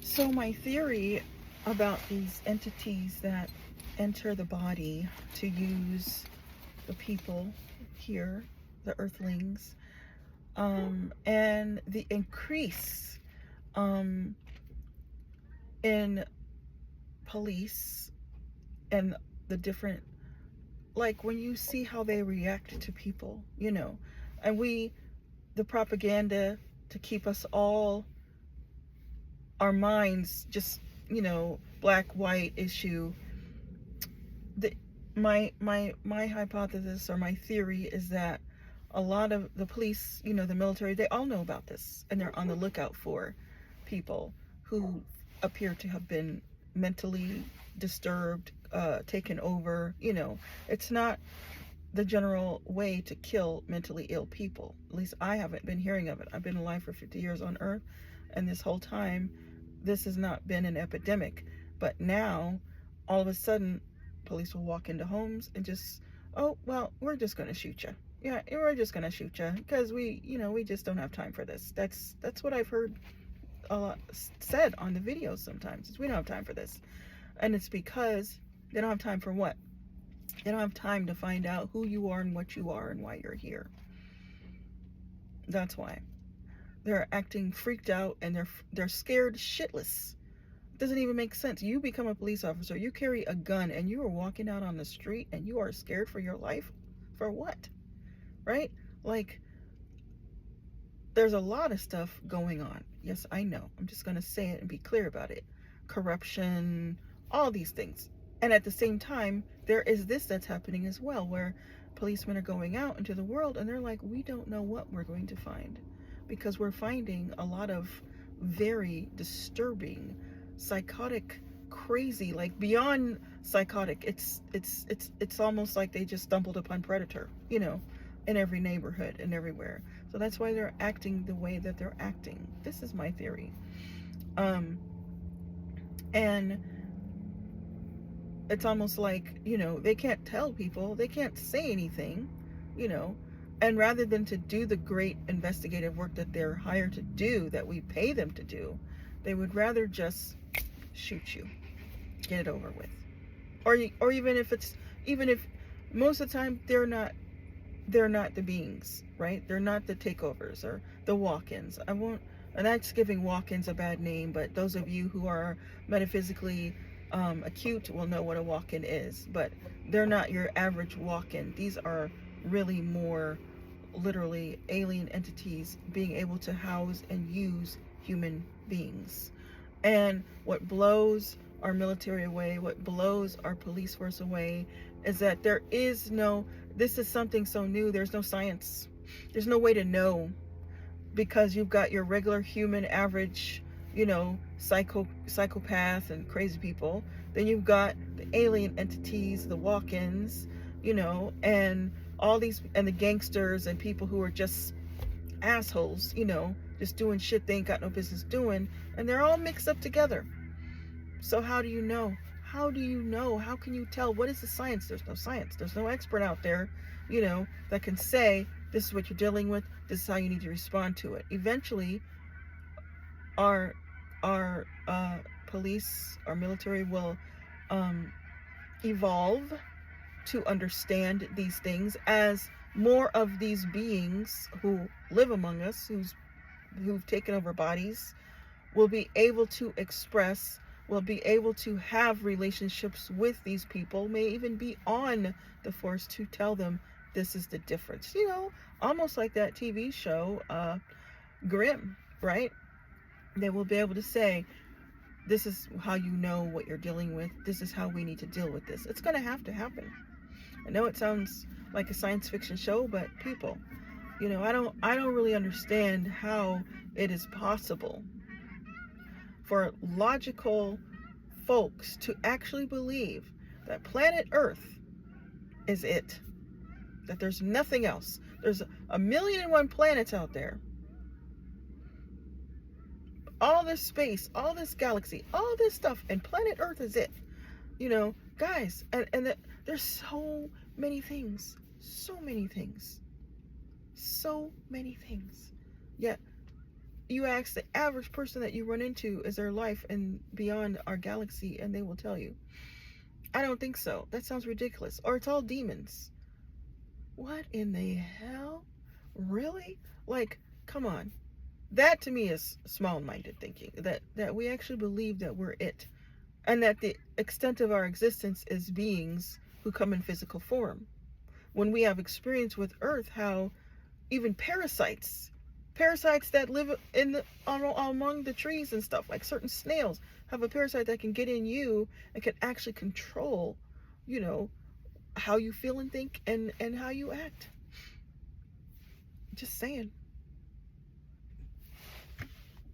So my theory about these entities that enter the body to use the people here, the earthlings, and the increase um, in police and the different, like when you see how they react to people, and the propaganda to keep us all, our minds just, black, white issue. The, my hypothesis or my theory is that a lot of the police, the military, they all know about this and they're on the lookout for people who appear to have been mentally disturbed, taken over. It's not the general way to kill mentally ill people. At least I haven't been hearing of it. I've been alive for 50 years on Earth, and this whole time, this has not been an epidemic. But now, all of a sudden, police will walk into homes and just, oh, well, we're just going to shoot you. Yeah, we're just going to shoot you because we just don't have time for this. That's what I've heard said on the videos sometimes. Is we don't have time for this. And it's because they don't have time for what? They don't have time to find out who you are and what you are and why you're here. That's why. They're acting freaked out and they're scared shitless. It doesn't even make sense. You become a police officer, you carry a gun, and you are walking out on the street and you are scared for your life? For what? Right? Like, there's a lot of stuff going on. Yes, I know. I'm just going to say it and be clear about it. Corruption, all these things. And at the same time, there is this that's happening as well, where policemen are going out into the world and they're like, we don't know what we're going to find, because we're finding a lot of very disturbing, psychotic, crazy, like beyond psychotic. It's almost like they just stumbled upon predator, in every neighborhood and everywhere. So that's why they're acting the way that they're acting. This is my theory. And it's almost like, they can't tell people, they can't say anything, and rather than to do the great investigative work that they're hired to do, that we pay them to do, they would rather just shoot you, get it over with. Or even if most of the time they're not the beings, right? They're not the takeovers or the walk-ins. And that's giving walk-ins a bad name, but those of you who are metaphysically acute will know what a walk-in is. But they're not your average walk-in. These are really more literally alien entities being able to house and use human beings. And what blows our military away, what blows our police force away, is that this is something so new, there's no science. There's no way to know, because you've got your regular human average, psychopath and crazy people. Then you've got the alien entities, the walk-ins, and all these, and the gangsters and people who are just assholes, just doing shit they ain't got no business doing, and they're all mixed up together. So how do you know? How do you know? How can you tell? What is the science? There's no science. There's no expert out there, that can say, this is what you're dealing with, this is how you need to respond to it. Eventually, our police, our military will evolve to understand these things, as more of these beings who live among us, who've taken over bodies, will be able to express, will be able to have relationships with these people, may even be on the force to tell them this is the difference. Almost like that TV show, Grimm, right? They will be able to say, this is how you know what you're dealing with. This is how we need to deal with this. It's going to happen. I know it sounds like a science fiction show, but people, I don't really understand how it is possible for logical folks to actually believe that planet Earth is it. That there's nothing else. There's 1,000,001 planets out there. All this space, all this galaxy, all this stuff, and planet Earth is it. Guys, and there's so many things. So many things. Yet You ask the average person that you run into, is there life and beyond our galaxy, and they will tell you, I don't think so. That sounds ridiculous. Or it's all demons. What in the hell? Really? Like, come on. That to me is small-minded thinking. That we actually believe that we're it. And that the extent of our existence is beings who come in physical form. When we have experience with Earth, how even parasites that live among the trees and stuff, like certain snails, have a parasite that can get in you and can actually control, you know, how you feel and think and how you act. Just saying.